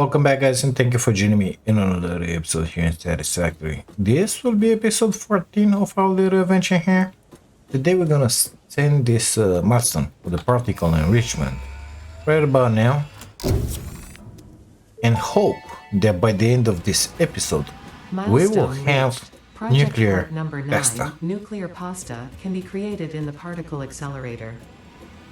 Welcome back, guys, and thank you for joining me in another episode here in Satisfactory. This will be episode 14 of our little adventure here. Today we're gonna send this milestone for the particle enrichment right about now, and hope that by the end of this episode we will have nuclear pasta. Nuclear pasta can be created in the particle accelerator.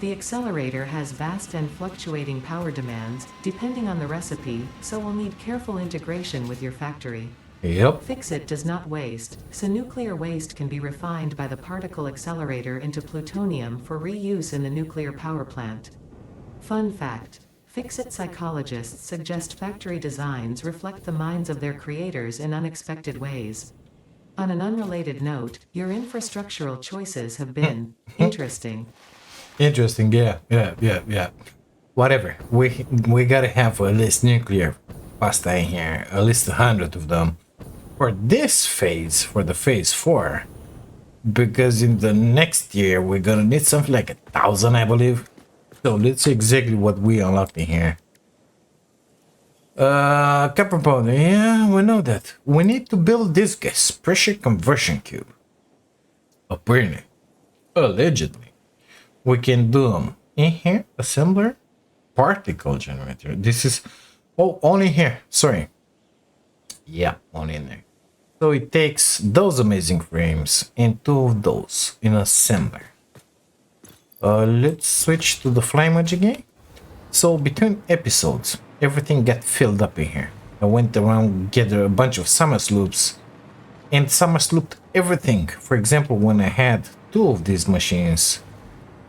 The accelerator has vast and fluctuating power demands, depending on the recipe, so will need careful integration with your factory. Yep. Fix-It does not waste, so nuclear waste can be refined by the particle accelerator into plutonium for reuse in the nuclear power plant. Fun fact: Fix-It psychologists suggest factory designs reflect the minds of their creators in unexpected ways. On an unrelated note, your infrastructural choices have been interesting. Interesting, yeah. Whatever. We gotta have at least nuclear pasta in here, at least 100 of them for this phase, for the phase 4, because in the next year we're gonna need something like 1,000, I believe. So let's see exactly what we unlocked in here. Copper powder, yeah, we know that. We need to build this gas pressure conversion cube. Apparently, allegedly. We can do them in here, assembler, particle generator. This is, oh, only here, sorry. Yeah, only in there. So it takes those amazing frames and 2 of those in assembler. Let's switch to the fly mode again. So between episodes, everything got filled up in here. I went around, gathered a bunch of summer sloops, and summer slooped everything. For example, when I had 2 of these machines,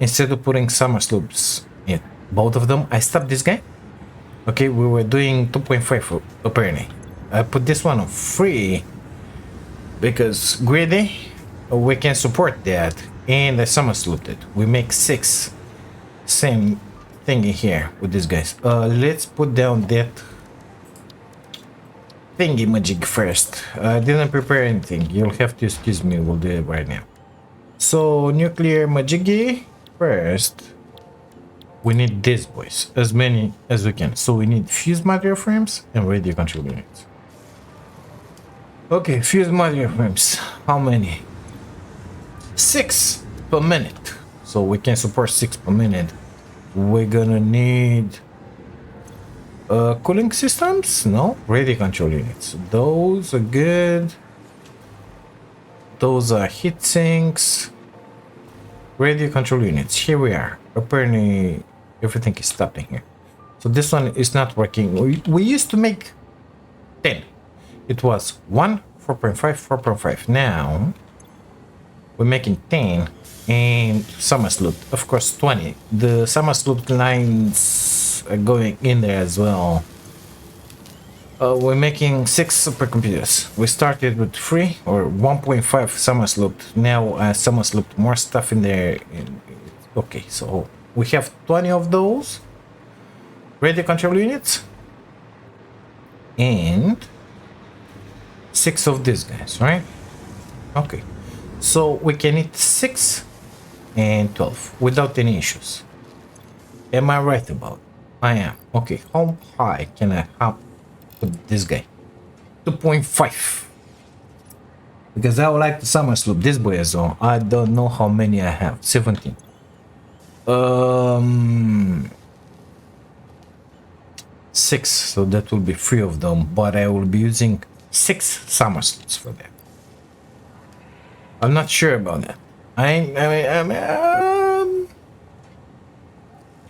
instead of putting summer sloops in both of them, I stopped this guy. Okay, we were doing 2.5 apparently. I put this one on free because greedy, we can support that, and I summer slooped it. We make 6. Same thing in here with these guys. Let's put down that thingy magic first. I didn't prepare anything. You'll have to excuse me, we'll do it right now. So nuclear majiggy. First, we need these boys, as many as we can. So we need fused material frames and radio control units. Okay, fused material frames. How many? 6 per minute. So we can support 6 per minute. We're gonna need cooling systems? No, radio control units. Those are good. Those are heat sinks. Radio control units, here we are. Apparently everything is stopped in here. So this one is not working. We used to make 10. It was 1, 4.5, 4.5. Now we're making 10 and summer sloop. Of course 20. The summer sloop lines are going in there as well. We're making 6 supercomputers. We started with 3 or 1.5 summer slooped. Now summer slooped more stuff in there. Okay, so we have 20 of those radio control units and 6 of these guys, right? Okay, so we can hit 6 and 12 without any issues. Am I right about it? I am. Okay, how high can I hop with this guy? 2.5, because I would like to summer sloop this boy as well. I don't know how many I have. 17. 6, so that will be 3 of them, but I will be using 6 summer sloops for that. I'm not sure about that.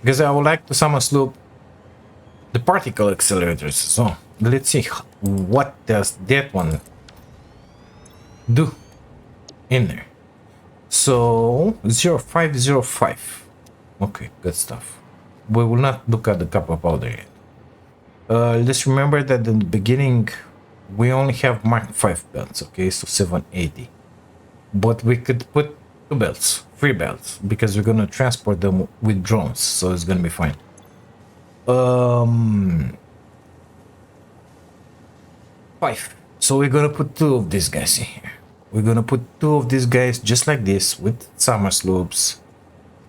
Because I would like to summer sloop the particle accelerators. So let's see what does that one do in there. So 0505. Okay, good stuff. We will not look at the copper powder yet. Let's remember that in the beginning we only have Mark 5 belts. Okay, so 780, but we could put 2 belts, 3 belts, because we're gonna transport them with drones, so it's gonna be fine. 5. So we're gonna put 2 of these guys in here. We're gonna put 2 of these guys just like this with summer sloops.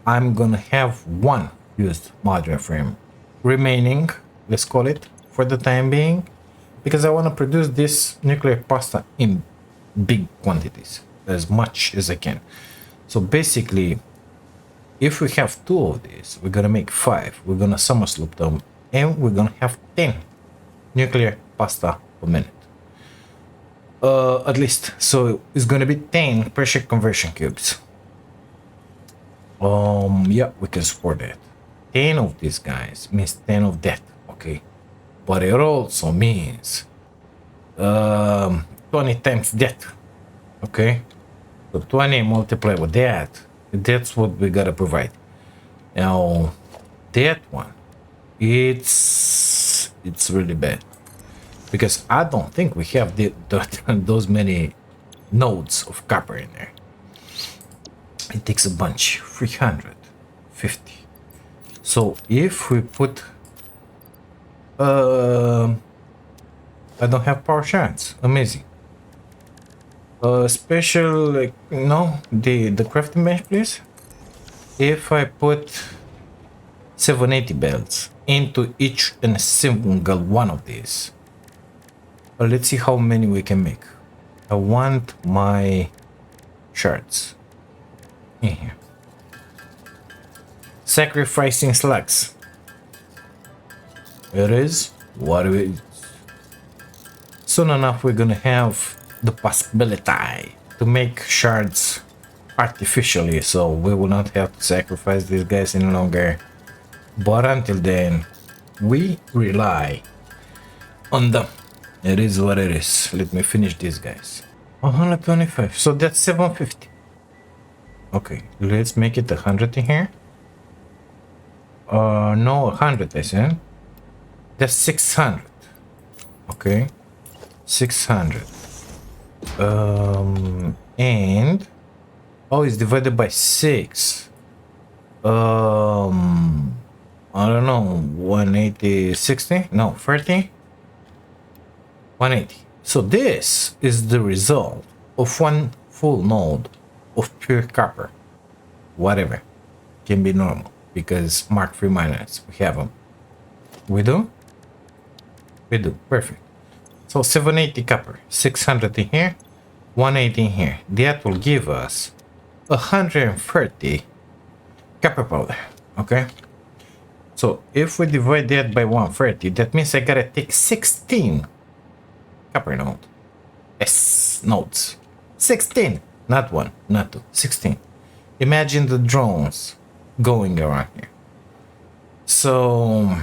I'm gonna have 1 used modular frame remaining, let's call it for the time being, because I want to produce this nuclear pasta in big quantities, as much as I can. So basically, if we have 2 of these, we're gonna make 5. We're gonna summer sloop them, and we're gonna have 10 nuclear pasta per minute. At least. So it's gonna be 10 pressure conversion cubes. Yeah, we can support that. 10 of these guys means 10 of that, okay? But it also means 20 times that, okay? So 20 multiplied with that, that's what we gotta provide. Now, that one, it's really bad. Because I don't think we have those many nodes of copper in there. It takes a bunch, 350. So if we put, I don't have power shards. Amazing. Special, like, no, the crafting bench, please. If I put 780 belts into each and single one of these, let's see how many we can make. I want my shards in here. Sacrificing slugs. It is what it is. Soon enough, we're gonna have the possibility to make shards artificially, so we will not have to sacrifice these guys any longer. But until then, we rely on them. It is what it is. Let me finish these guys. 125. So that's 750. Okay, let's make it 100 in here. No, 100 I said. That's 600. Okay, 600. And oh, it's divided by 6. I don't know, 180, 60? No, 30? 180. So this is the result of one full node of pure copper. Whatever. Can be normal, because Mark III miners, we have them. We do? We do. Perfect. So 780 copper, 600 in here, 180 in here. That will give us 130 copper powder. Okay? So if we divide that by 130, that means I gotta take 16 copper node. Yes, nodes. 16. Not 1, not 2. 16. Imagine the drones going around here. So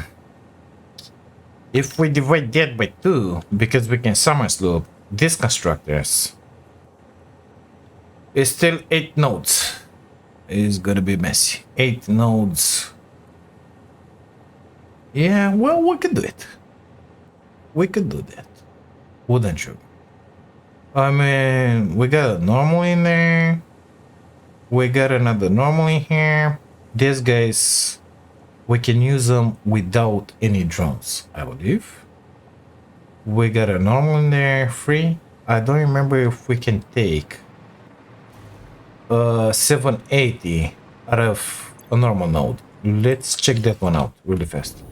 if we divide that by 2, because we can summer sloop these constructors, it's still 8 nodes. It's gonna be messy. 8 nodes. Yeah, well, we could do it. We could do that. Wouldn't you? I mean, we got a normal in there. We got another normal in here. These guys, we can use them without any drones, I believe. We got a normal in there, free. I don't remember if we can take 780 out of a normal node. Let's check that one out really fast.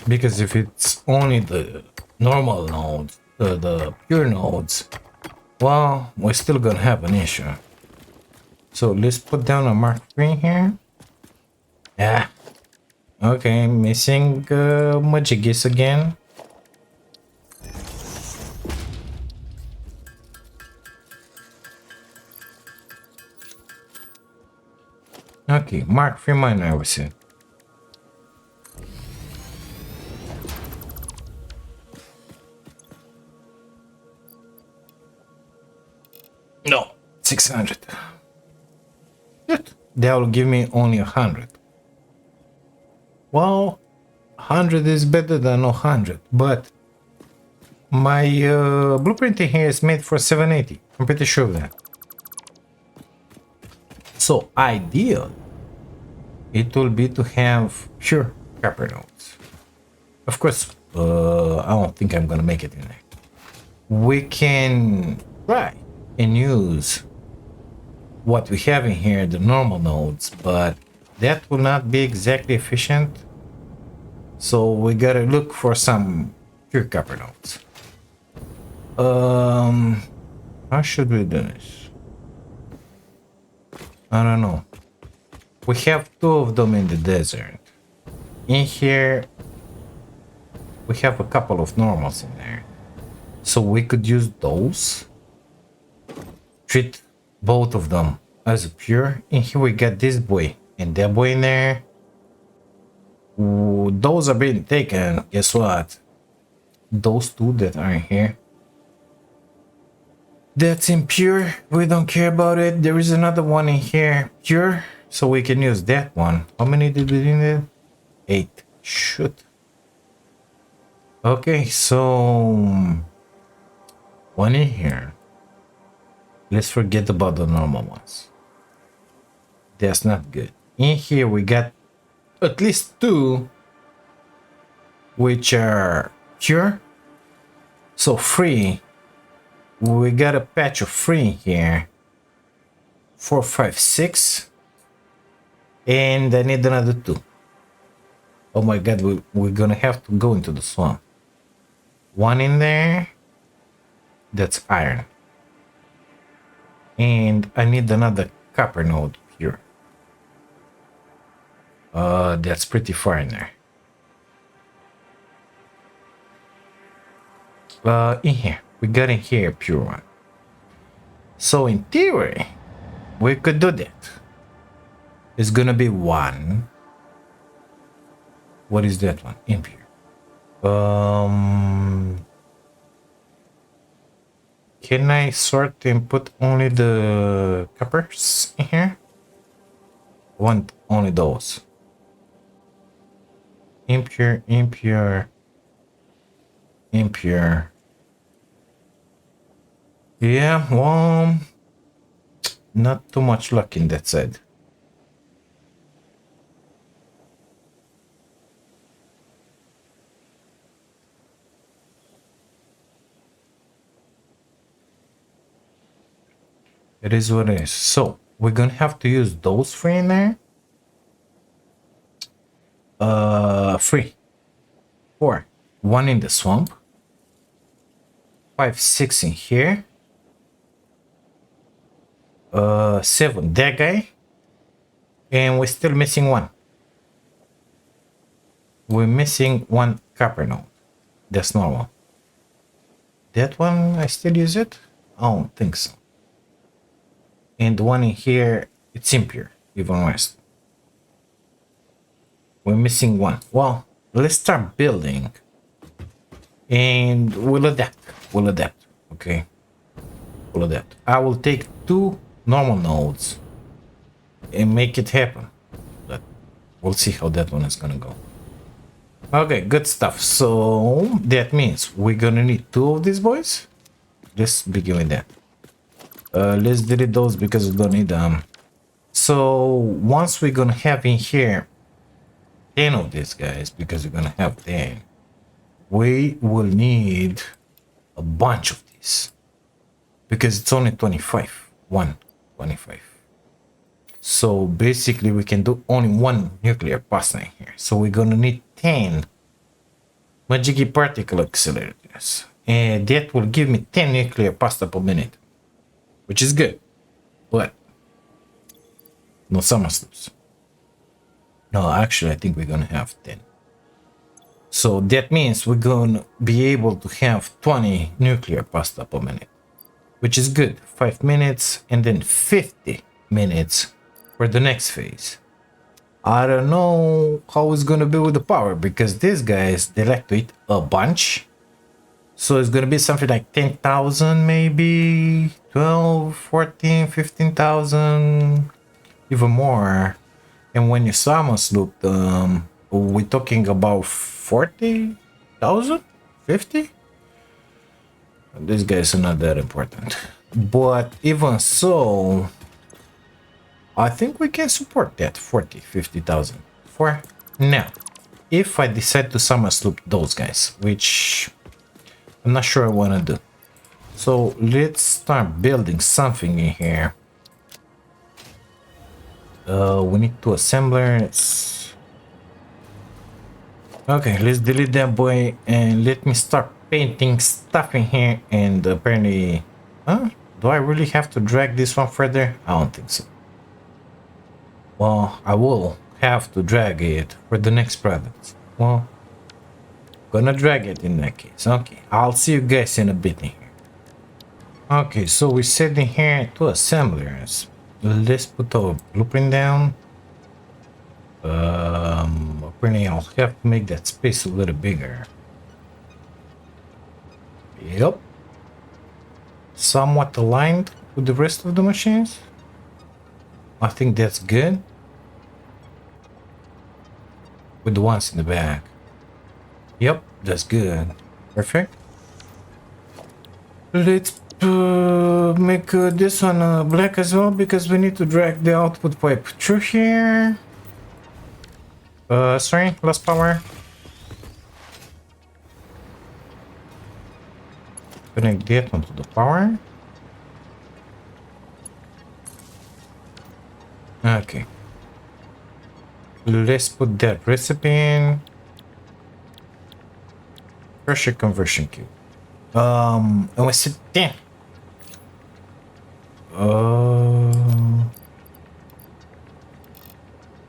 Because if it's only the normal nodes, the pure nodes, well, we're still gonna have an issue. So let's put down a Mark III here. Yeah. Okay, missing Majigis again. Okay, Mark III miner, we said. No, 600. Good. That will give me only 100. Well, 100 is better than 100, but my blueprint here is made for 780. I'm pretty sure of that. So ideal, it will be to have pure copper nodes. Of course, I don't think I'm gonna make it in there. We can try and use what we have in here, the normal nodes, but that will not be exactly efficient. So we gotta look for some pure copper nodes. How should we do this? I don't know. We have two of them in the desert. In here, we have a couple of normals in there. So we could use those. Treat both of them as a pure. And here we got this boy and that boy in there. Ooh, those are being taken. Guess what? Those two that are in here. That's impure. We don't care about it. There is another one in here. Pure. So we can use that one. How many did we need? 8. Shoot. Okay, so one in here. Let's forget about the normal ones. That's not good. In here we got at least 2 which are pure. So 3. We got a patch of 3 in here. 4, 5, 6. And I need another 2. Oh my god, we're gonna have to go into the swamp. 1 in there. That's iron. And I need another copper node here. That's pretty far in there. In here. We got in here a pure one. So in theory, we could do that. It's gonna be 1. What is that one? Impure. Can I sort and put only the coppers in here? I want only those. Impure, impure, impure. Yeah, well, not too much luck in that side. It is what it is. So we're gonna have to use those 3 in there. 3, 4, 1 in the swamp, 5, 6 in here, 7 that guy, and we're still missing 1. We're missing 1 copper node. That's normal. That one, I still use it? I don't think so. And the one in here, it's impure, even worse. We're missing 1. Well, let's start building. And we'll adapt. We'll adapt. Okay. We'll adapt. I will take 2 normal nodes and make it happen. But we'll see how that one is gonna go. Okay, good stuff. So that means we're gonna need 2 of these boys. Let's begin with that. Let's delete those because we don't need them. So once we're gonna have in here 10 of these guys, because we're gonna have 10, we will need a bunch of these because it's only 25. 25. So basically we can do only 1 nuclear pasta in here. So we're gonna need 10 magic particle accelerators, and that will give me 10 nuclear pasta per minute, which is good, but no summer sloops. No, actually I think we're gonna have 10. So that means we're gonna be able to have 20 nuclear pasta per minute, which is good. 5 minutes and then 50 minutes for the next phase. I don't know how it's gonna be with the power, because these guys, they like to eat a bunch. So it's gonna be something like 10,000, maybe 12, 14, 15,000, even more. And when you summer sloop them, we're talking about 40,000, 50. These guys are not that important, but even so, I think we can support that 40, 50,000 for now. If I decide to summer sloop those guys, which I'm not sure I want to do. So let's start building something in here. We need to assemblers. Okay, let's delete that boy and let me start painting stuff in here. And apparently, huh? Do I really have to drag this one further? I don't think so. Well, I will have to drag it for the next product. Well, gonna drag it in that case. Okay, I'll see you guys in a bit in here. Okay, so we're setting here to assemblers. Let's put our blueprint down. Apparently I'll have to make that space a little bigger. Yep. Somewhat aligned with the rest of the machines. I think that's good. With the ones in the back. Yep, that's good. Perfect. Let's make this one black as well, because we need to drag the output pipe through here. Sorry, lost power. Connect that one to the power. Okay. Let's put that recipe in. Pressure conversion cube. And we said 10. Oh,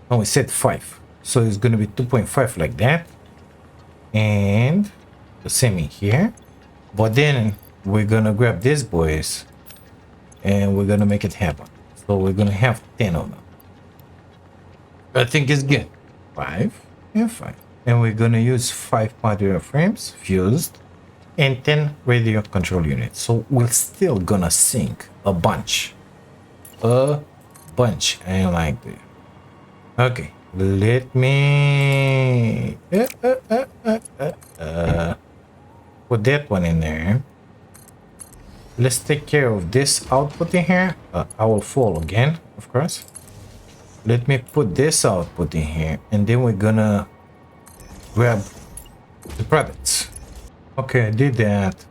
we said 5. So it's gonna be 2.5 like that. And the same in here. But then we're gonna grab these boys and we're gonna make it happen. So we're gonna have 10 of them. I think it's good. 5 and 5. And we're gonna use 5 modular frames fused and 10 radio control units. So we're still gonna sink a bunch. I like that. Okay, let me put that one in there. Let's take care of this output in here. I will fall again, of course. Let me put this output in here, and then we're gonna grab the products. Okay, I did that.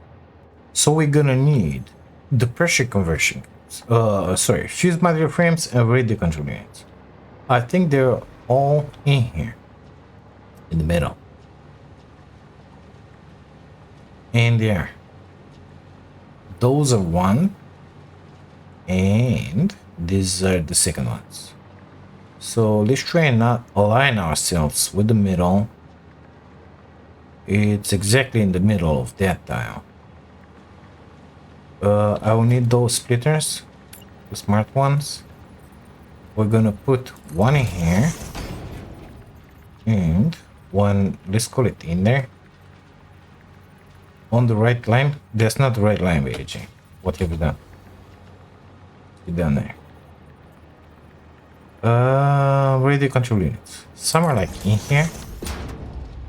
So we're gonna need the pressure conversion. Fuse modular frames and radio control units. I think they're all in here, in the middle. And there. Those are one, and these are the second ones. So let's try and not align ourselves with the middle. It's exactly in the middle of that tile. I will need those splitters, the smart ones. We're gonna put one in here and one, let's call it in there. On the right line. That's not the right line, AJ. What have you done? You done there. Radio control units. Some are like in here.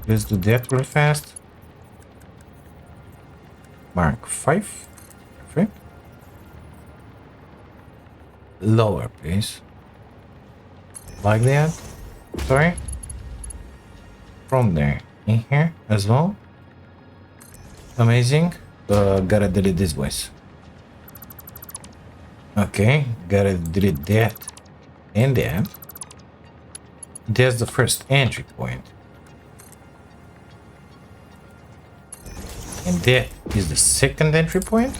Let's do that real fast. Mark 5. Perfect. Lower, please. Like that. Sorry. From there. In here as well. Amazing. Gotta delete this voice. Okay. Gotta delete that and that. That's the first entry point. And that is the second entry point.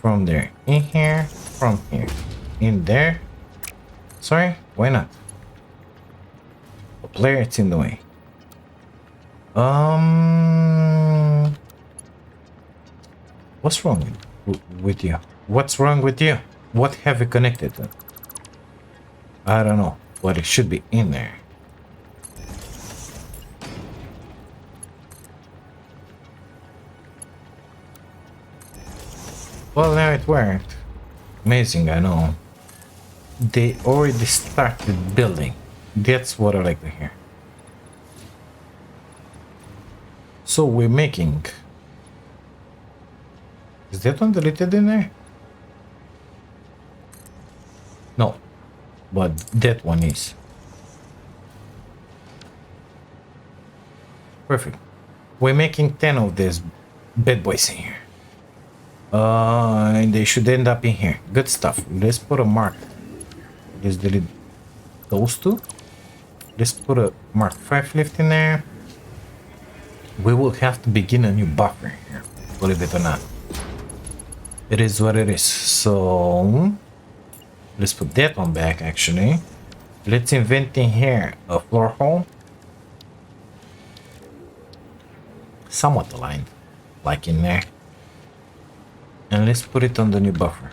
From there, in here, from here, in there. Sorry, why not? A player, it's in the way. What's wrong with you? What's wrong with you? What have you connected to? I don't know, but it should be in there. Well, now it worked. Amazing, I know. They already started building. That's what I like to hear. So we're making... Is that one deleted in there? No. But that one is. Perfect. We're making 10 of these bad boys in here. And they should end up in here. Good stuff. Let's put a mark. Let's delete those two. Let's put a Mark 5 lift in there. We will have to begin a new buffer here, believe it or not. It is what it is. So let's put that one back actually. Let's invent in here a floor hole. Somewhat aligned, like in there. And let's put it on the new buffer.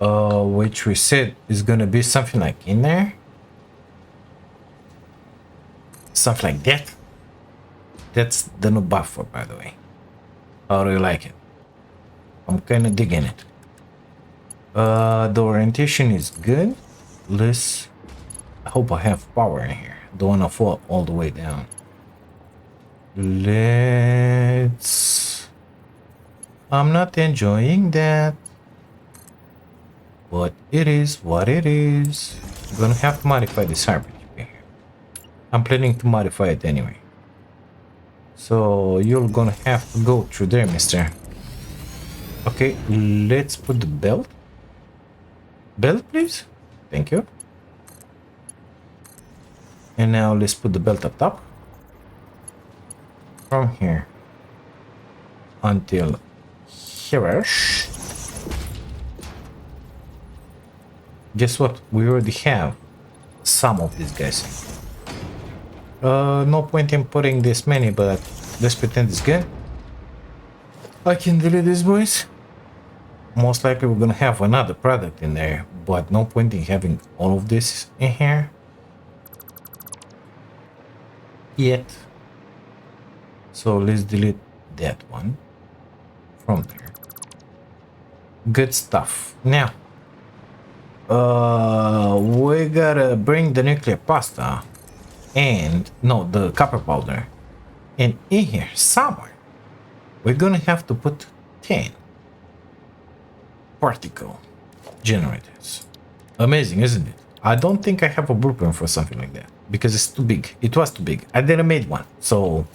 Which we said is gonna be something like in there. Something like that. That's the new buffer, by the way. How do you like it? I'm kinda digging it. The orientation is good. Let's... I hope I have power in here. Don't wanna fall all the way down. Let's... I'm not enjoying that. But it is what it is. I'm gonna have to modify this hybrid here. I'm planning to modify it anyway. So you're gonna have to go through there, mister. Okay, let's put the belt. Belt, please. Thank you. And now let's put the belt up top. From here until here. Guess what? We already have some of these guys. No point in putting this many, but let's pretend it's good. I can delete these boys. Most likely we're gonna have another product in there, but no point in having all of this in here yet. So let's delete that one from there. Good stuff. Now we gotta bring the nuclear pasta and no, the copper powder, and in here somewhere we're gonna have to put 10 particle generators. Amazing, isn't it? I don't think I have a blueprint for something like that because it's too big. It was too big. I didn't make one, so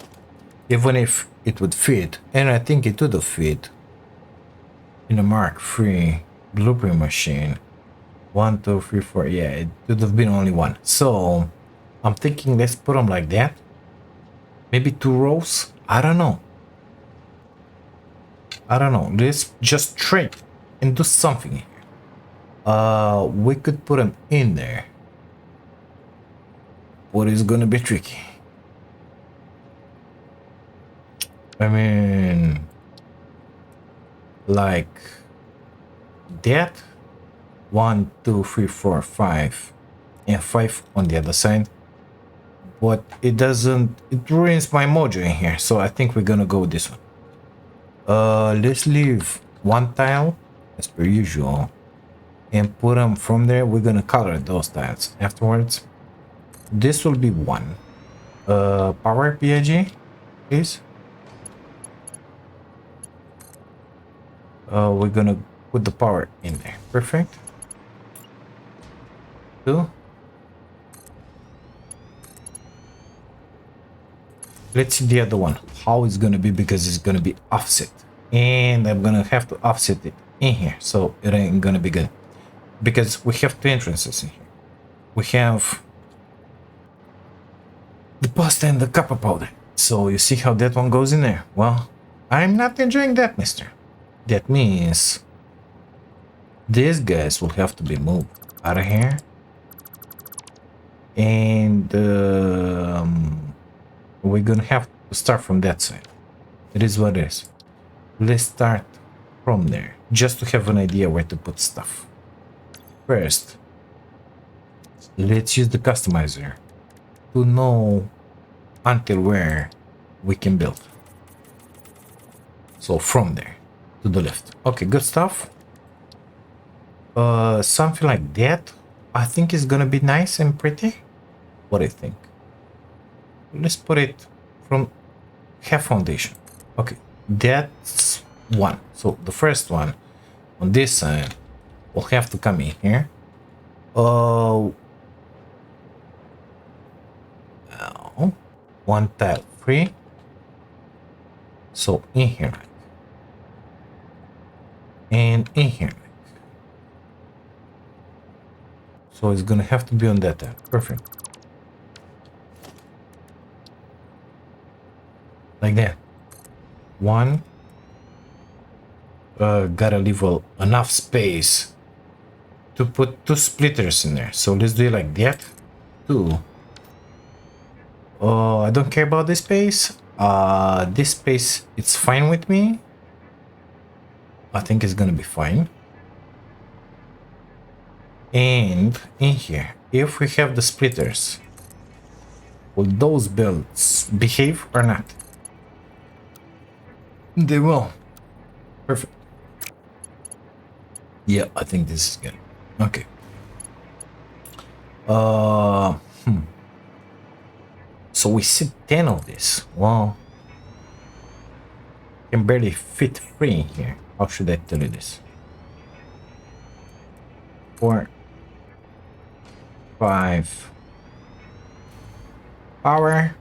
even if it would fit, and I think it would have fit in a Mark III blueprint machine. 1, 2, 3, 4. Yeah, it would have been only one. So I'm thinking let's put them like that. Maybe 2 rows. I don't know. Let's just trade and do something here. We could put them in there, but it's gonna be tricky. I mean, like that. 1, 2, 3, 4, 5, and 5 on the other side. But it doesn't. It ruins my mojo in here. So I think we're gonna go with this one. Let's leave one tile as per usual, and put them from there. We're gonna color those tiles afterwards. This will be one. Power PIG, please. We're gonna put the power in there. Perfect. 2. Let's see the other one, how it's gonna be, because it's gonna be offset, and I'm gonna have to offset it in here, so it ain't gonna be good because we have 2 entrances in here. We have the pasta and the copper powder. So you see how that one goes in there? Well, I'm not enjoying that, mister. That means these guys will have to be moved out of here, and we're gonna have to start from that side. It is what it is. Let's start from there, just to have an idea where to put stuff. First, let's use the customizer to know until where we can build. So from there to the left. Okay, good stuff. Something like that I think is gonna be nice and pretty. What do you think? Let's put it from half foundation. Okay, that's one. So the first one on this side will have to come in here. One tile free. So in here, and in here. So it's gonna have to be on that end. Perfect. Like that. One. Gotta leave enough space to put 2 splitters in there. So let's do it like that. 2. I don't care about this space. This space, it's fine with me. I think it's gonna be fine. And in here, if we have the splitters, will those builds behave or not? They will. Perfect. Yeah, I think this is good. Okay. So we see 10 of this. Well, can barely fit 3 in here. How should I tell you this? 4, 5. Power.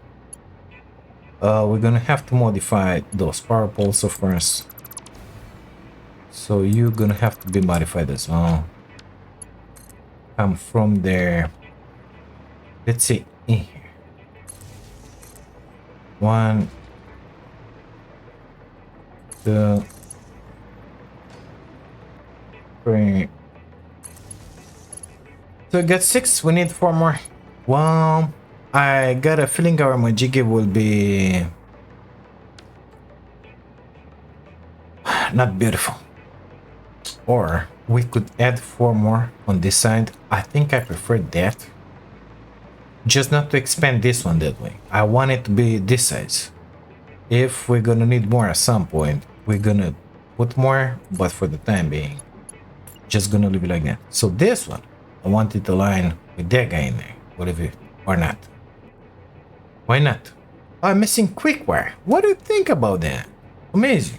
We're gonna have to modify those power poles, of course. So you're gonna have to be modified as well. Come from there. Let's see in here. 1, 2, 3. So we got 6. We need 4 more. Well, I got a feeling our Majigi will be not beautiful. Or we could add 4 more on this side. I think I prefer that. Just not to expand this one that way. I want it to be this size. If we're gonna need more at some point, we're gonna put more, but for the time being, just gonna leave it like that. So this one, I want it to align with that guy in there, whatever, or not. Why not? I'm missing quick wire. What do you think about that? Amazing.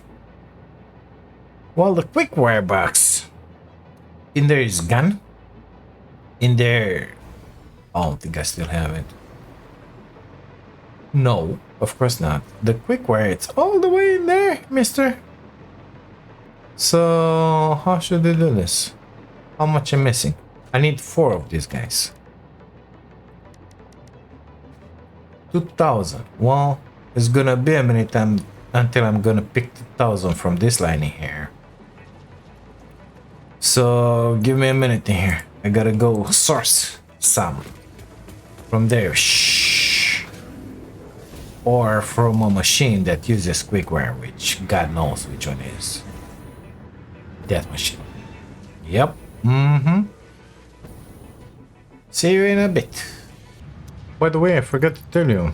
Well, the quick wire box in there is gone. In there, I don't think I still have it. No, of course not. The quick wire, it's all the way in there, mister. So how should I do this? How much I'm missing? I need 4 of these guys. 2,000. Well, it's gonna be a minute until I'm gonna pick 2,000 from this line in here. So give me a minute in here. I gotta go source some from there. Shh. Or from a machine that uses quick wire, which God knows which one is. That machine. Yep. Mm-hmm. See you in a bit. By the way, I forgot to tell you.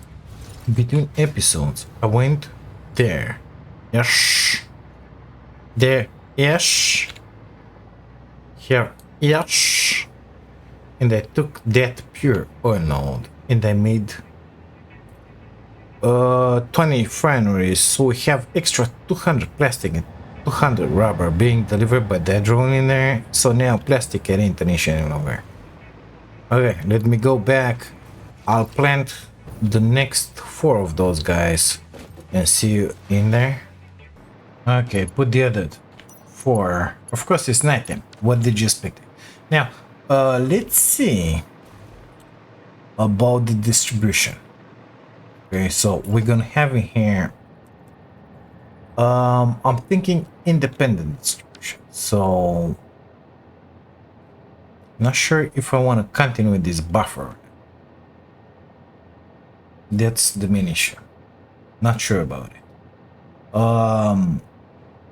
Between episodes, I went there. Yes. There. Yes. Here. Yes. And I took that pure oil node and I made 20 refineries, so we have extra 200 plastic and 200 rubber being delivered by that drone in there. So now plastic ain't an issue any longer. Okay, let me go back. I'll plant the next 4 of those guys and see you in there. Okay, put the other 4. Of course, it's nighttime. What did you expect? Now, let's see about the distribution. Okay, so we're gonna have in here. I'm thinking independent distribution. So, not sure if I want to continue with this buffer. That's the main issue. Not sure about it.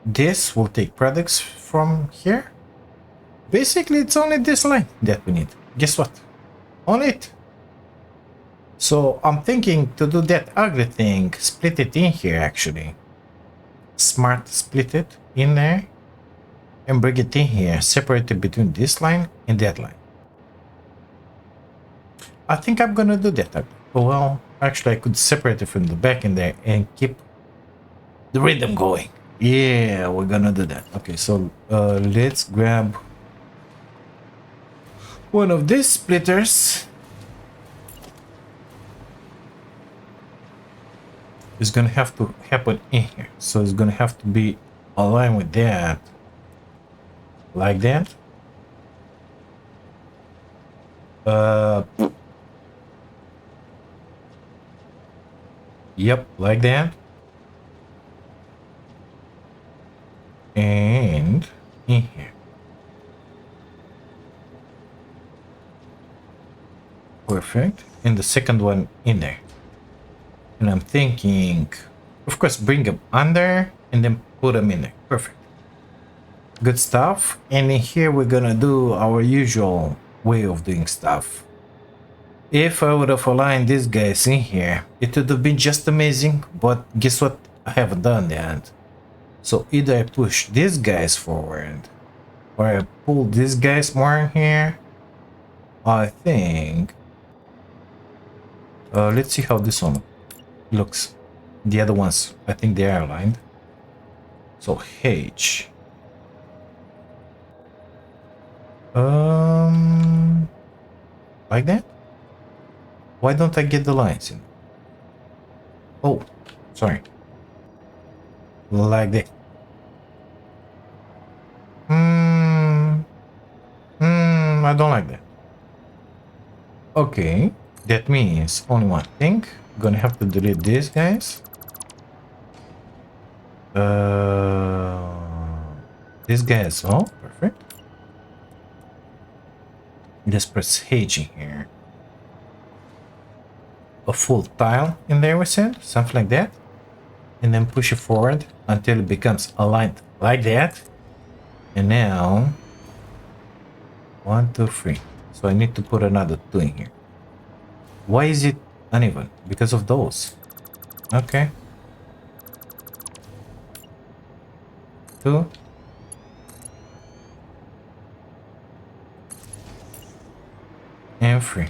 This will take products from here. Basically, it's only this line that we need. Guess what? Only it. So I'm thinking to do that ugly thing, split it in here actually. Smart split it in there and bring it in here, separate it between this line and that line. I think I'm gonna do that. Well, actually I could separate it from the back in there and keep the rhythm going. Yeah, we're gonna do that. Okay, so let's grab one of these splitters. It's gonna have to happen in here, so it's gonna have to be aligned with that. like that. Yep, like that. And in here. Perfect. And the second one in there. And I'm thinking, of course, bring them under and then put them in there. Perfect. Good stuff. And in here, we're gonna do our usual way of doing stuff. If I would have aligned these guys in here, it would have been just amazing. But guess what? I haven't done that. So either I push these guys forward or I pull these guys more in here. I think. Let's see how this one looks. The other ones, I think they are aligned. So H. Like that? Why don't I get the lines in? Oh, sorry. Like that. I don't like that. Okay, that means only one thing. Gonna have to delete these guys. This guy as well. Perfect. Just press H in here. A full tile in there, we said, something like that, and then push it forward until it becomes aligned like that. And now 1, 2, 3. So I need to put another 2 in here. Why is it uneven? Because of those. Okay. 2. And 3.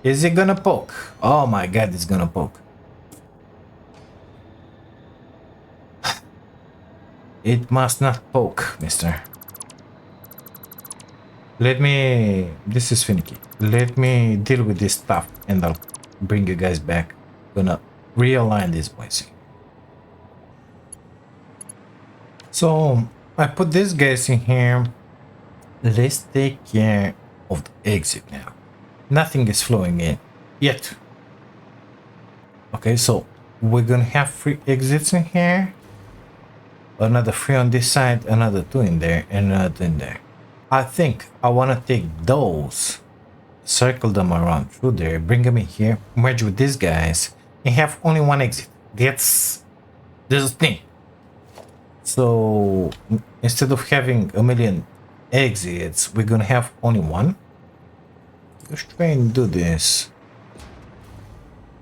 Is it gonna poke? Oh my god, it's gonna poke. It must not poke, mister. Let me... This is finicky. Let me deal with this stuff and I'll bring you guys back. Gonna realign these boys. So, I put these guys in here. Let's take care of the exit now. Nothing is flowing in yet. Okay, so we're gonna have 3 exits in here. Another 3 on this side, another 2 in there, and another 2 in there. I think I want to take those, circle them around through there, bring them in here, merge with these guys, and have only 1 exit. That's the thing. So instead of having a million exits, we're gonna have only 1. Let's try and do this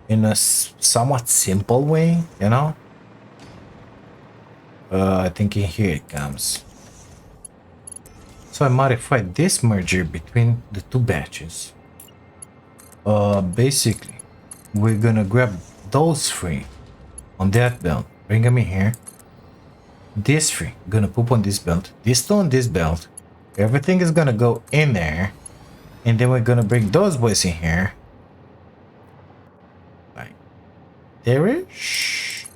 in a somewhat simple way, you know. I think in here it comes. So I modified this merger between the 2 batches. Basically, we're gonna grab those 3 on that belt, bring them in here. This 3 gonna poop on this belt, this 2 on this belt. Everything is gonna go in there, and then we're gonna bring those boys in here. Like there-ish.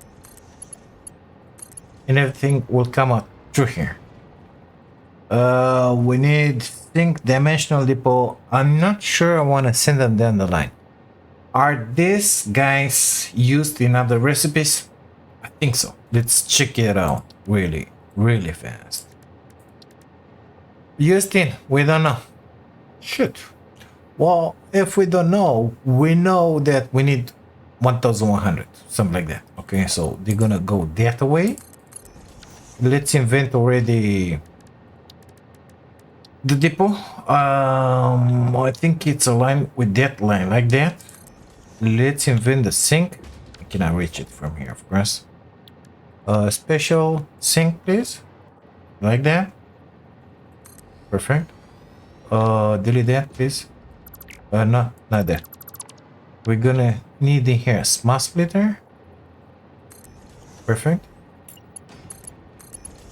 And everything will come out through here. We need sync dimensional depot. I'm not sure I want to send them down the line. Are these guys used in other recipes? I think so. Let's check it out really fast. Used in, we don't know. Shit. Well, if we don't know, we know that we need 1100, something like that. Okay, so they're gonna go that way. Let's invent already the depot. I think it's aligned with that line like that. Let's invent the sink. I cannot reach it from here, of course. Special sink, please, like that. Perfect. Delete that, please. Not that. We're gonna need in here a smart splitter. Perfect.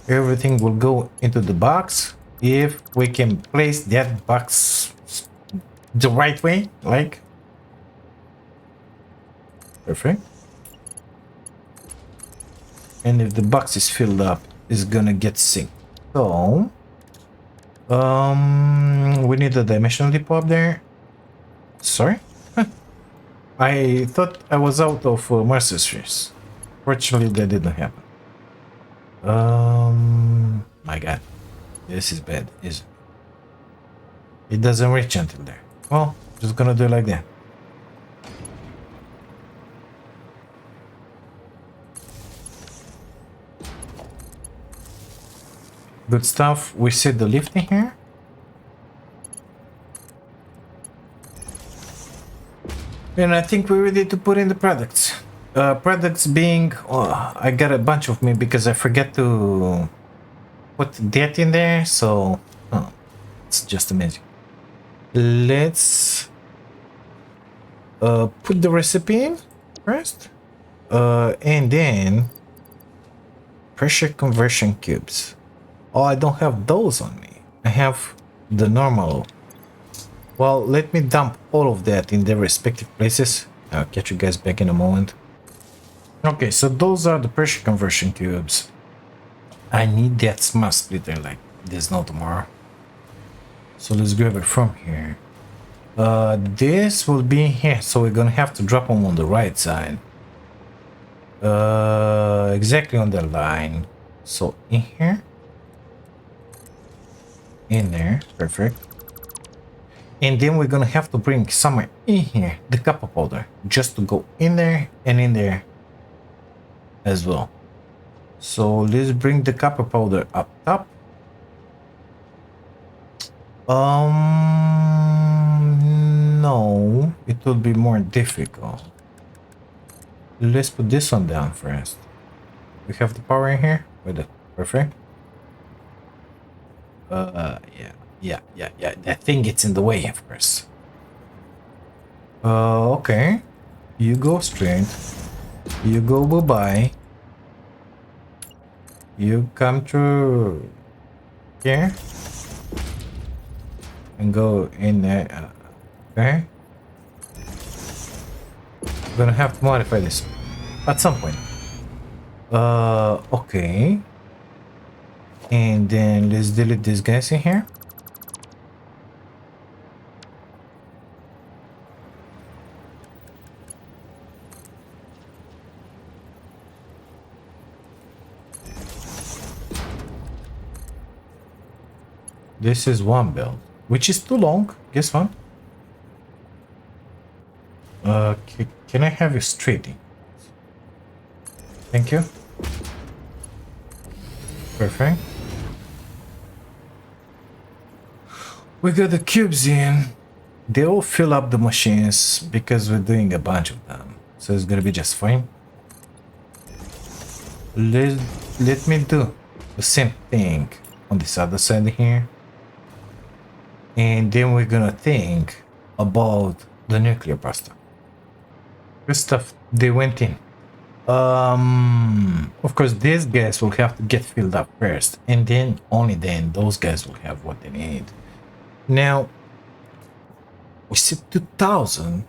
Everything will go into the box if we can place that box the right way, like. Perfect. And if the box is filled up, it's gonna get synced. So, we need a dimensional depot up there. Sorry? Huh. I thought I was out of Mercer Spheres. Fortunately, that didn't happen. My god. This is bad, isn't it? It doesn't reach until there. Well, just gonna do it like that. Good stuff. We set the lift in here. And I think we're ready to put in the products. Products being, I got a bunch of me because I forget to put that in there. So, it's just amazing. Let's put the recipe in first. And then pressure conversion cubes. Oh, I don't have those on me. I have the normal. Well, let me dump all of that in their respective places. I'll catch you guys back in a moment. Okay, so those are the pressure conversion cubes. I need that smart splitter like there's no tomorrow. So let's grab it from here. This will be in here, so we're gonna have to drop them on the right side. Exactly on the line. So in here. In there, perfect. And then we're gonna have to bring somewhere in here the copper powder just to go in there and in there as well. So let's bring the copper powder up top. No, it will be more difficult. Let's put this one down first. We have the power in here with it. Perfect. Yeah. That thing gets in the way, of course. Okay. You go straight. You go bye-bye. You come through here. And go in there. Okay. I'm gonna have to modify this at some point. Okay. And then let's delete these guys in here. This is one build, which is too long. Guess what? Can I have you straight in? Thank you. Perfect. We got the cubes in. They all fill up the machines because we're doing a bunch of them. So it's gonna be just fine. Let me do the same thing on this other side here. And then we're gonna think about the nuclear pasta. Good stuff. They went in. Of course, these guys will have to get filled up first, and then only then those guys will have what they need. Now, we said 2000.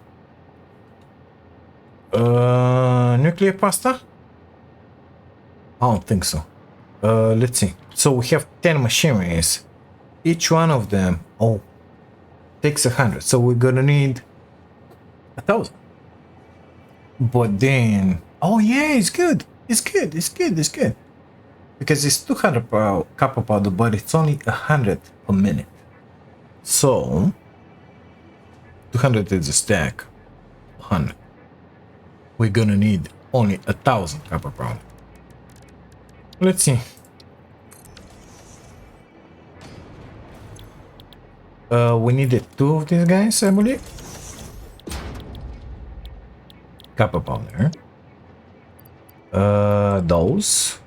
Nuclear pasta? I don't think so. Let's see. So we have 10 machineries. Each one of them, takes 100. So we're gonna need 1,000. But then, yeah, it's good. It's good. Because it's 200 per copper powder, but it's only 100 per minute. So 200 is a stack. 100. We're gonna need only 1,000 copper powder. Let's see. We needed 2 of these guys, I believe. Copper powder. Those.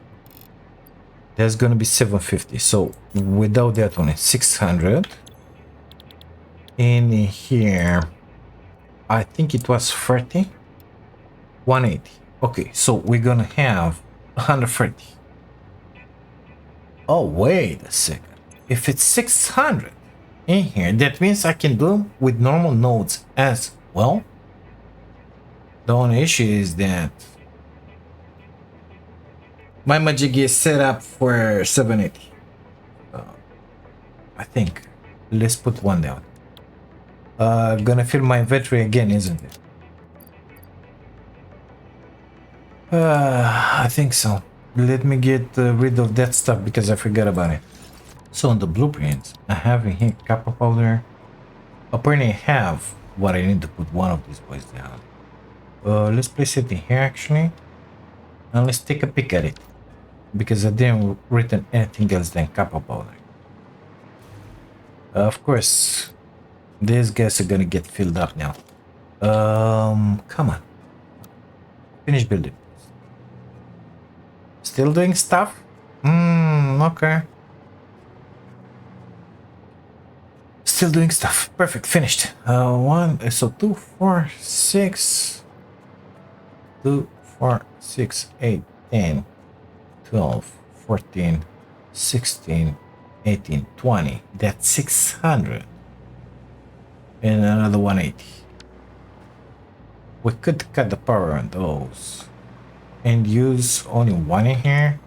That's gonna be 750. So without that one, it's 600. In here, I think it was 30. 180. Okay, so we're gonna have 130. Oh, wait a second. If it's 600 in here, that means I can do them with normal nodes as well. The only issue is that my Majig is set up for 780. I think. Let's put one down. Gonna fill my inventory again, isn't it? I think so. Let me get rid of that stuff because I forgot about it. So on the blueprints, I have in here copper powder. Apparently I have what I need to put one of these boys down. Let's place it in here actually. And let's take a peek at it. Because I didn't written anything else than copper powder. Of course, these guys are gonna get filled up now. Come on. Finish building. Still doing stuff? Okay. Still doing stuff. Perfect, finished. 1, so 2, 4, 6. 2, 4, 6, 8, 10, 12, 14, 16, 18, 20. That's 600. And another 180. We could cut the power on those. And use only one in here.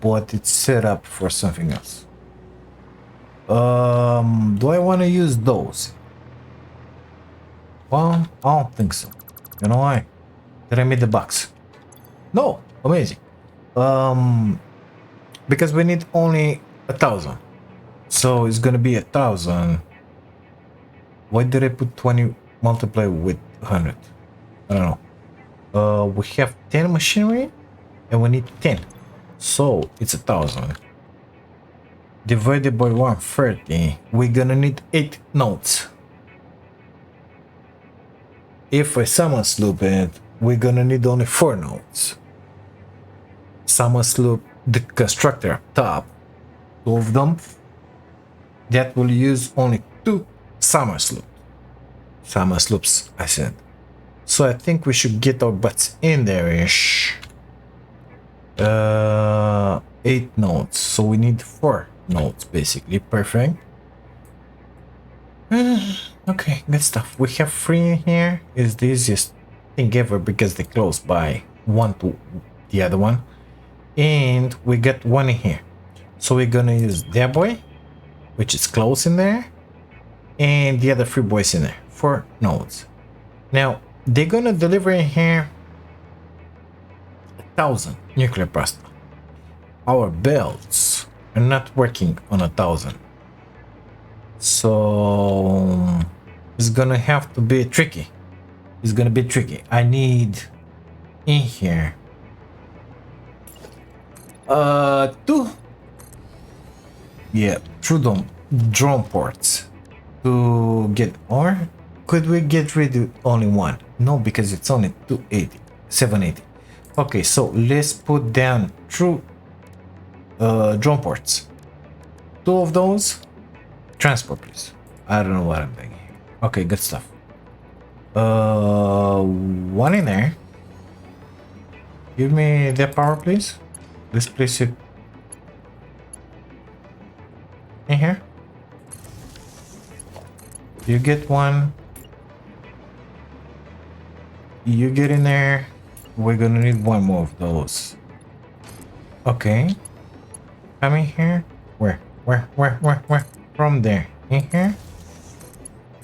But it's set up for something else. Do I want to use those? Well, I don't think so. You know why? Did I make the box? No, amazing. Because we need only 1,000. So it's gonna be 1,000. Why did I put 20 multiply with 100? I don't know. We have 10 machinery and we need 10. So it's 1,000. Divided by 130, we're gonna need 8 nodes. If I summons loop it, we're gonna need only 4 nodes. Summons loop the constructor up top, 2 of them. That will use only 2 summons loop. Summons loops, I said. So I think we should get our butts in there-ish. 8 nodes, so we need 4 nodes basically. Perfect. Okay, good stuff. We have 3 in here. Is the easiest thing ever because they close by one to the other one. And we got 1 in here. So we're gonna use that boy, which is close in there, and the other 3 boys in there. 4 nodes. Now they're gonna deliver in here 1,000 nuclear plasma. Our belts are not working on 1,000. So it's gonna have to be tricky. It's gonna be tricky. I need in here 2 through drone ports to get, or could we get rid of only 1? No, because it's only 280, 780. Okay, so let's put down through drone ports. 2 of those. Transport, please. I don't know what I'm doing here. Okay, good stuff. 1 in there. Give me the power, please. Let's place it in here. You get 1. You get in there. We're gonna need 1 more of those. Okay. Come in here. Where? From there. In here.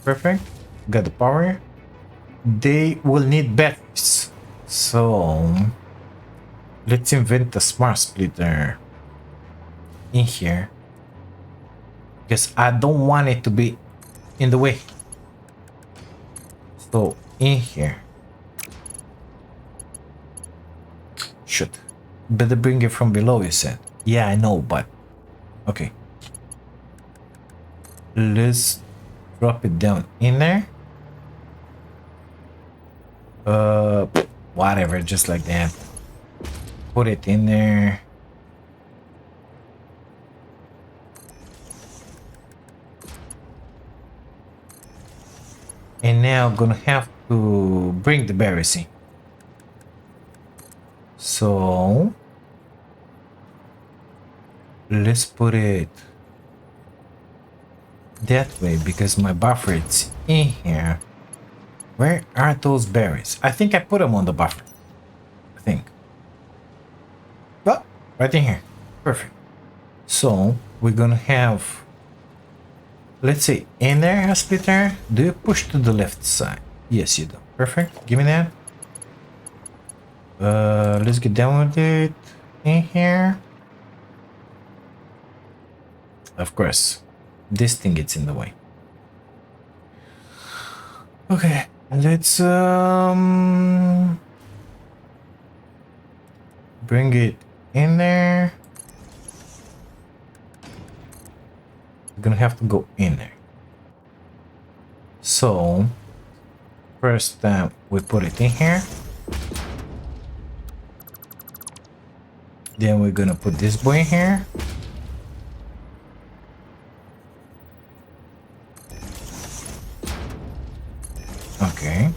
Perfect. Got the power. They will need batteries. So let's invent a smart splitter in here. Because I don't want it to be in the way. So in here. Shoot. Better bring it from below, you said. Yeah, I know, but okay. Let's drop it down in there. Whatever, just like that. Put it in there. And now I'm gonna have to bring the berries in. So let's put it that way because my buffer is in here. Where are those berries? I think I put them on the buffer. I think. Well, right in here. Perfect. So we're gonna have, let's say, in there a splitter. Do you push to the left side? Yes, you do. Perfect. Give me that. Let's get down with it in here. Of course, this thing gets in the way. Okay, let's bring it in there. We're gonna have to go in there. So first we put it in here. Then we're gonna put this boy in here. Okay.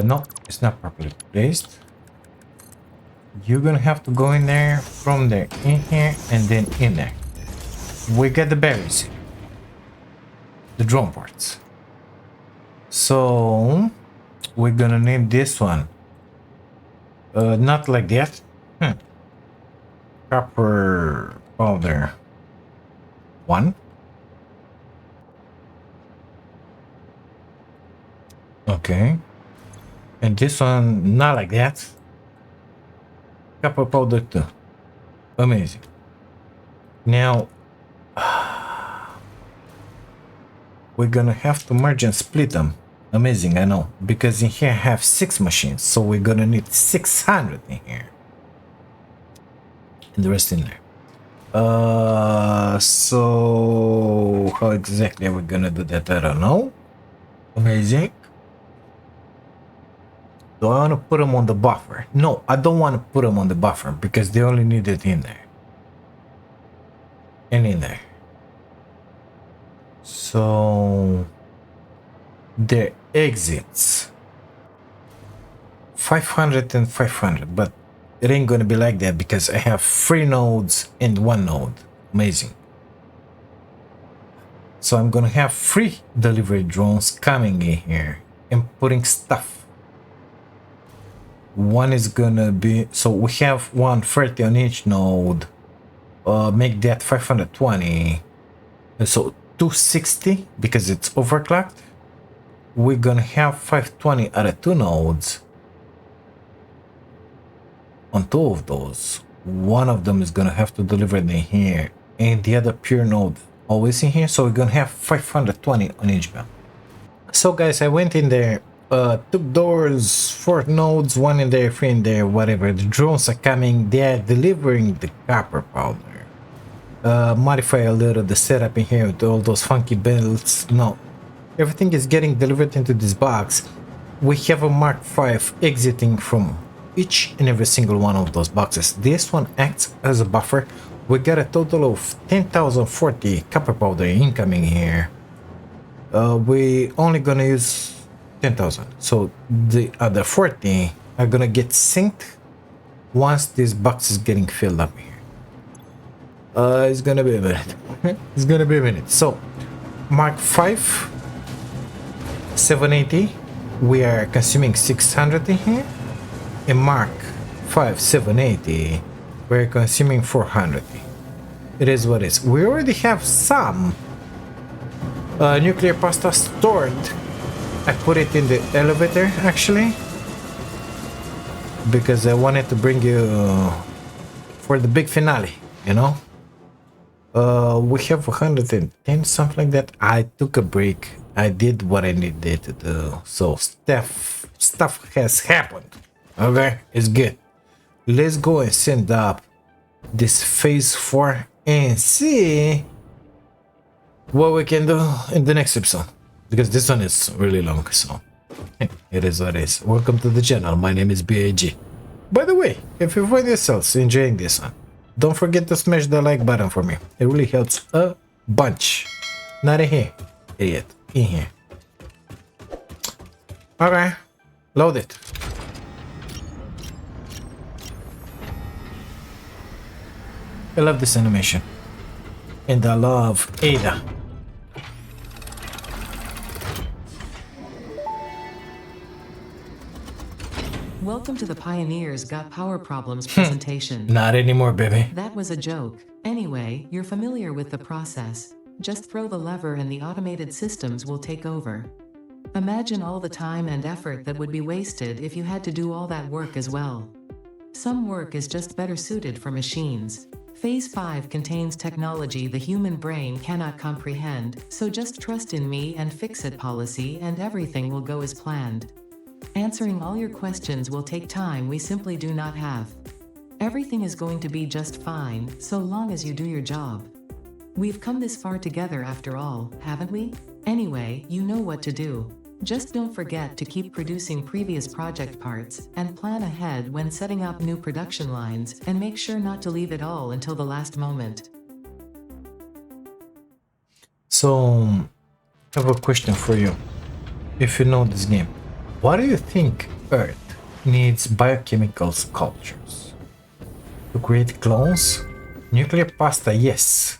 No, it's not properly placed. You're gonna have to go in there, from there, in here, and then in there. We got the berries. The drone parts. So we're gonna name this one. Not like that. Copper powder 1. Okay. And this one, not like that. Copper powder 2. Amazing. Now, we're gonna have to merge and split them. Amazing, I know. Because in here I have 6 machines. So we're gonna need 600 in here. And the rest in there. So how exactly are we gonna do that? I don't know. Amazing. Do I want to put them on the buffer? No, I don't want to put them on the buffer because they only need it in there. And in there. So their exits 500 and 500, but it ain't gonna be like that because I have 3 nodes and 1 node. Amazing. So I'm gonna have 3 delivery drones coming in here and putting stuff. One is gonna be, so we have 130 on each node. Make that 520. So 260 because it's overclocked. We're gonna have 520 out of 2 nodes. On 2 of those, one of them is gonna have to deliver it in here, and the other pure node always in here. So we're gonna have 520 on each belt. So guys, I went in there, took doors, 4 nodes, 1 in there, 3 in there, whatever. The drones are coming, they're delivering the copper powder. Modify a little the setup in here with all those funky belts. No, everything is getting delivered into this box. We have a Mark 5 exiting from each and every single one of those boxes. This one acts as a buffer. We got a total of 10,040 copper powder incoming here. We only gonna use 10,000, so the other 40 are gonna get synced once this box is getting filled up here. It's gonna be a minute. It's gonna be a minute. So Mark 5 780, we are consuming 600 in here. And Mark 5 780, we're consuming 400. It is what it is. We already have some nuclear pasta stored. I put it in the elevator actually because I wanted to bring you for the big finale, you know. We have 110, something like that. I took a break. I did what I needed to do. So stuff has happened. Okay, it's good. Let's go and send up this phase 4 and see what we can do in the next episode, because this one is really long. So it is what it is. Welcome to the channel. My name is BAG. By the way, if you find yourselves enjoying this one, don't forget to smash the like button for me. It really helps a bunch. Not in here, idiot. In here. Okay, load it. I love this animation. And I love Ada. Welcome to the Pioneers Got Power Problems presentation. Not anymore, baby. That was a joke. Anyway, you're familiar with the process. Just throw the lever and the automated systems will take over. Imagine all the time and effort that would be wasted if you had to do all that work as well. Some work is just better suited for machines. Phase 5 contains technology the human brain cannot comprehend, so just trust in me and fix it policy and everything will go as planned. Answering all your questions will take time we simply do not have. Everything is going to be just fine, so long as you do your job. We've come this far together after all, haven't we? Anyway, you know what to do. Just don't forget to keep producing previous project parts, and plan ahead when setting up new production lines, and make sure not to leave it all until the last moment. So, I have a question for you. If you know this game, why do you think Earth needs biochemical sculptures? To create clones? Nuclear pasta, yes.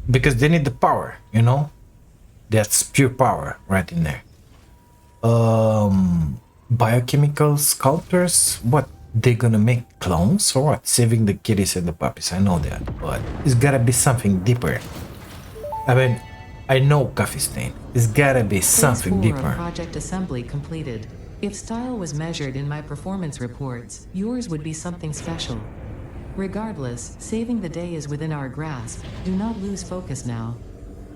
Because they need the power, you know? That's pure power right in there. Biochemical sculptors? What? They gonna make clones or what? Saving the kitties and the puppies, I know that. But it's gotta be something deeper. I mean, I know Coffee Stain. It's gotta be something Phase 4 deeper. of project assembly completed. If style was measured in my performance reports, yours would be something special. Regardless, saving the day is within our grasp. Do not lose focus now.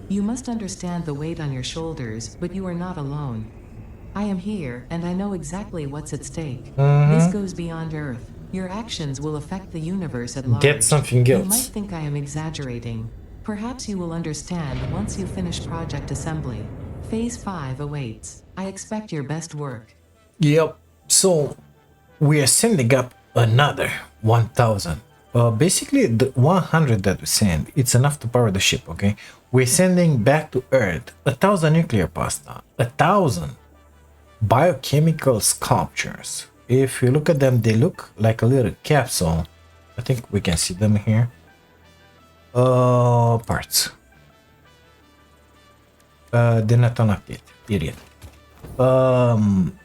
You must understand the weight on your shoulders, but you are not alone. I am here, and I know exactly what's at stake. This goes beyond Earth. Your actions will affect the universe at large. Get something You else. might think I am exaggerating. Perhaps you will understand once you finish project assembly. Phase 5 awaits. I expect your best work. Yep. So we are sending up another 1,000. Basically, the 100 that we send, it's enough to power the ship. Okay, we're sending back to Earth 1,000 nuclear pasta, 1,000 biochemical sculptures. If you look at them, they look like a little capsule. I think we can see them here. Parts. They're not unlocked yet, idiot.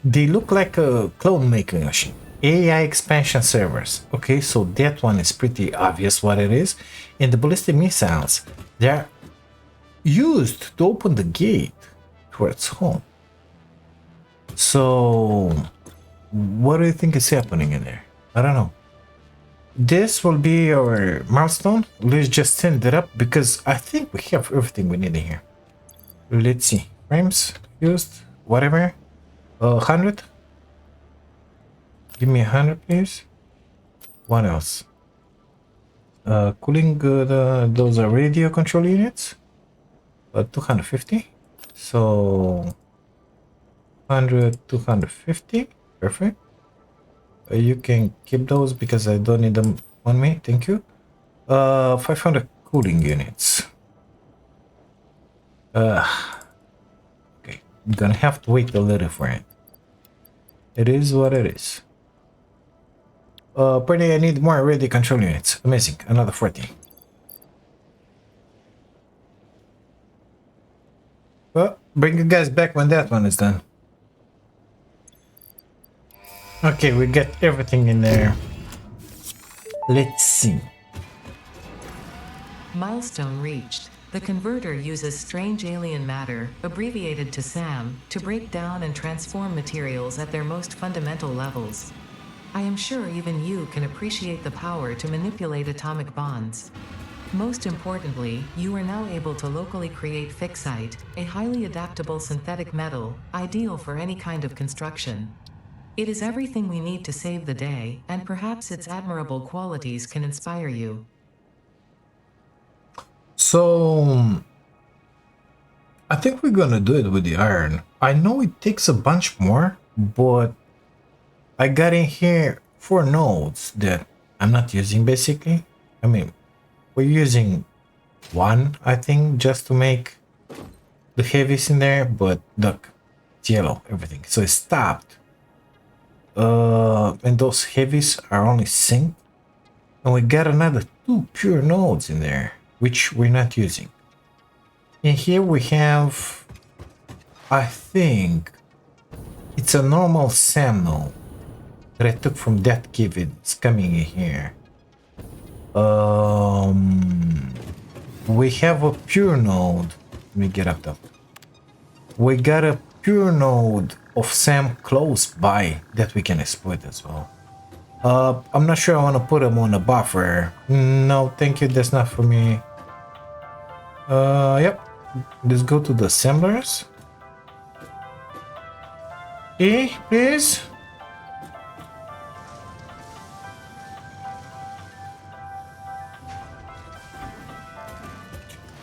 They look like a clone making machine. AI expansion servers. Okay, so that one is pretty obvious what it is. And the ballistic missiles, they're used to open the gate towards home. So, what do you think is happening in there? I don't know. This will be our milestone. Let's just send it up because I think we have everything we need in here. Let's see. Frames used, whatever. 100. Give me 100, please. What else? Cooling. Those are radio control units. 250. So 100, 250. Perfect. You can keep those because I don't need them on me. Thank you. 500 cooling units. Okay, I'm gonna have to wait a little for it. It is what it is. Pretty, I need more radio control units. Amazing, another 40. Well, bring you guys back when that one is done. Okay, we get everything in there. Let's see. Milestone reached. The converter uses strange alien matter, abbreviated to SAM, to break down and transform materials at their most fundamental levels. I am sure even you can appreciate the power to manipulate atomic bonds. Most importantly, you are now able to locally create fixite, a highly adaptable synthetic metal, ideal for any kind of construction. It is everything we need to save the day, and perhaps its admirable qualities can inspire you. So, I think we're gonna do it with the iron. I know it takes a bunch more, but I got in here 4 nodes that I'm not using basically. I mean, we're using 1, I think, just to make the heavies in there, but look, it's yellow, everything. So it stopped. And those heavies are only synced. And we got another 2 pure nodes in there, which we're not using. And here we have, I think, it's a normal SAM node. that I took from that cave is coming in here. We have a pure node. Let me get up top. We got a pure node of Sam close by that we can exploit as well. I'm not sure I want to put them on a buffer. No, thank you. That's not for me. Yep. Let's go to the assemblers. Please.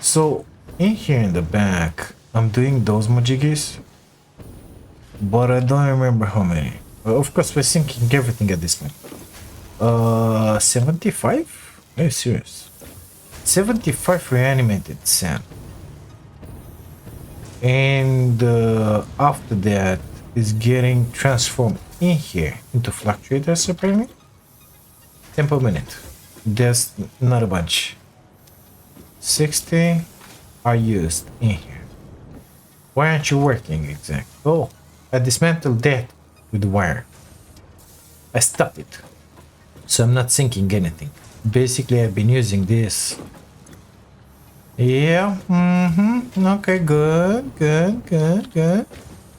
So in here in the back, I'm doing those majigis, but I don't remember how many. Of course, we're syncing everything at this point. 75? Are you serious? 75 reanimated Sam. And after that is getting transformed in here into fluctuators apparently. 10 per minute. That's not a bunch. 60 are used in here. Why aren't you working exactly? Oh, I dismantled that with the wire. I stopped it. So I'm not syncing anything. Basically, I've been using this. Yeah, okay, good.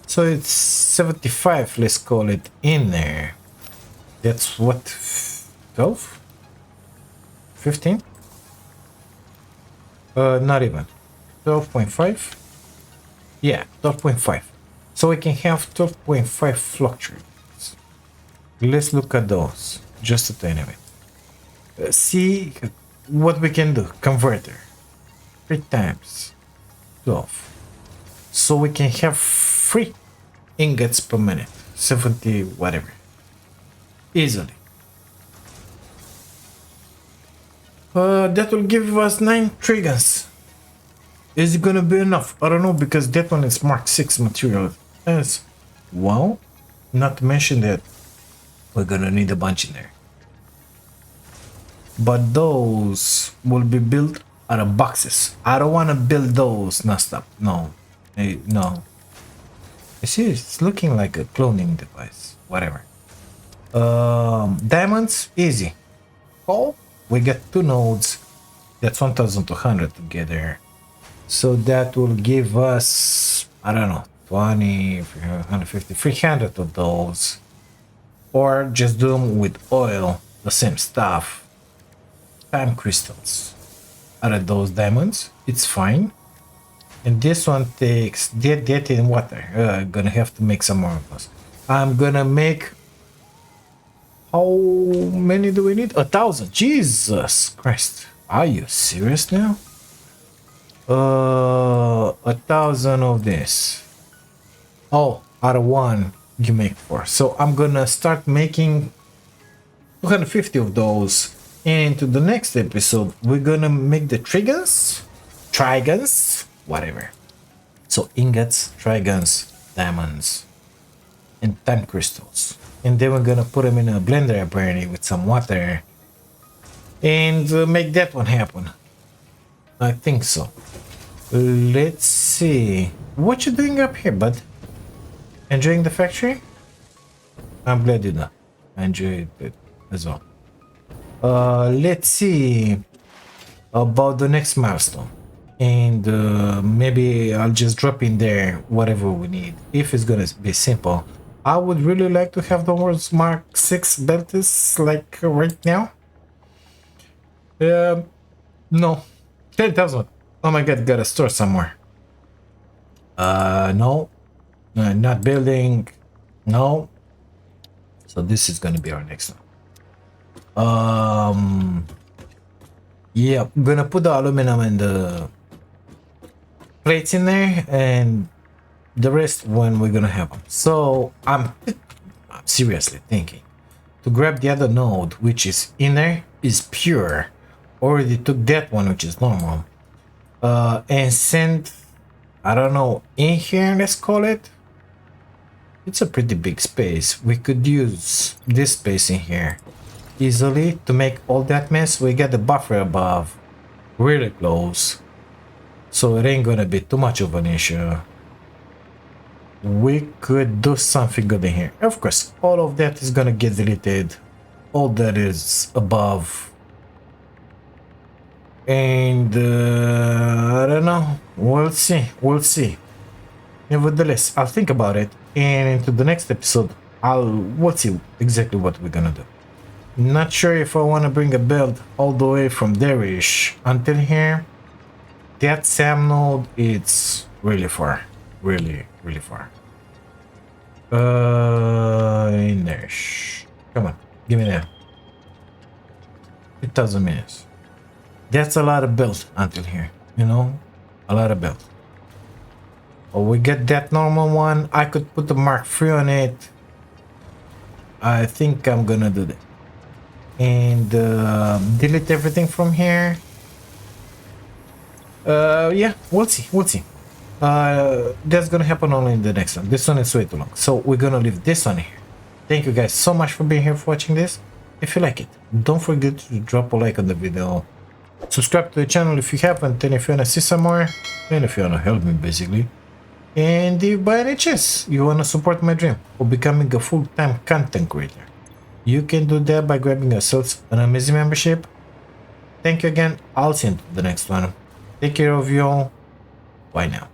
So it's 75, let's call it, in there. That's what, 12? 15? Not even. 12.5? Yeah, 12.5. So we can have 12.5 fluctuators. Let's look at those. Just a tiny bit. See what we can do. Converter. 3 times 12. So we can have 3 ingots per minute. 70 whatever. Easily. That will give us 9 triggers. Is it gonna be enough? I don't know, because that one is Mark 6 material. As well, not to mention that we're gonna need a bunch in there. But those will be built out of boxes. I don't want to build those non-stop. No. No. You see, it's looking like a cloning device. Whatever. Diamonds, easy. Coal, we get 2 nodes. That's 1200 together. So that will give us, I don't know, 20, 150, 300 of those. Or just do them with oil, the same stuff. Time crystals. Out of those diamonds, it's fine. And this one takes that in water. I'm gonna have to make some more of those. I'm gonna make, how many do we need? 1,000. Jesus Christ, are you serious now? 1,000 of this. Oh, out of 1 you make 4. So I'm gonna start making 250 of those. And into the next episode, we're gonna make the trigons, whatever. So ingots, trigons, diamonds, and time crystals. And then we're gonna put them in a blender apparently with some water and make that one happen. I think so. Let's see. What you doing up here, bud? Enjoying the factory? I'm glad you know. I enjoyed it as well. Let's see about the next milestone, and maybe I'll just drop in there whatever we need. If it's gonna be simple, I would really like to have the world's Mark 6 belts like right now. No, 10,000. Oh my god, gotta store somewhere. No, not building. No. So this is gonna be our next one. Yeah, I'm gonna put the aluminum and the plates in there, and the rest when we're gonna have them. So I'm seriously thinking to grab the other node, which is in there, is pure. Already took that one, which is normal, and send, I don't know, in here, let's call it. It's a pretty big space. We could use this space in here easily to make all that mess. We got the buffer above really close, so it ain't gonna be too much of an issue. we could do something good in here. Of course, all of that is gonna get deleted. All that is above. And I don't know. We'll see. We'll see. Nevertheless, I'll think about it. And into the next episode, we'll see exactly what we're gonna do. Not sure if I want to bring a build all the way from there-ish until here. That SAM node, it's really far. Really, really far. In there. Come on, give me that. 2,000 minutes. That's a lot of build until here, you know? A lot of build. Or we get that normal one. I could put the Mark III on it. I think I'm gonna do that. And delete everything from here. Yeah, we'll see. We'll see. That's gonna happen only in the next one. This one is way too long, so we're gonna leave this one here. Thank you guys so much for being here, for watching this. If you like it, don't forget to drop a like on the video. Subscribe to the channel if you haven't, and if you wanna see some more, and if you wanna help me basically. And if by any chance you wanna support my dream of becoming a full-time content creator, you can do that by grabbing yourselves an amazing membership. Thank you again. I'll see you in the next one. Take care of you all. Bye now.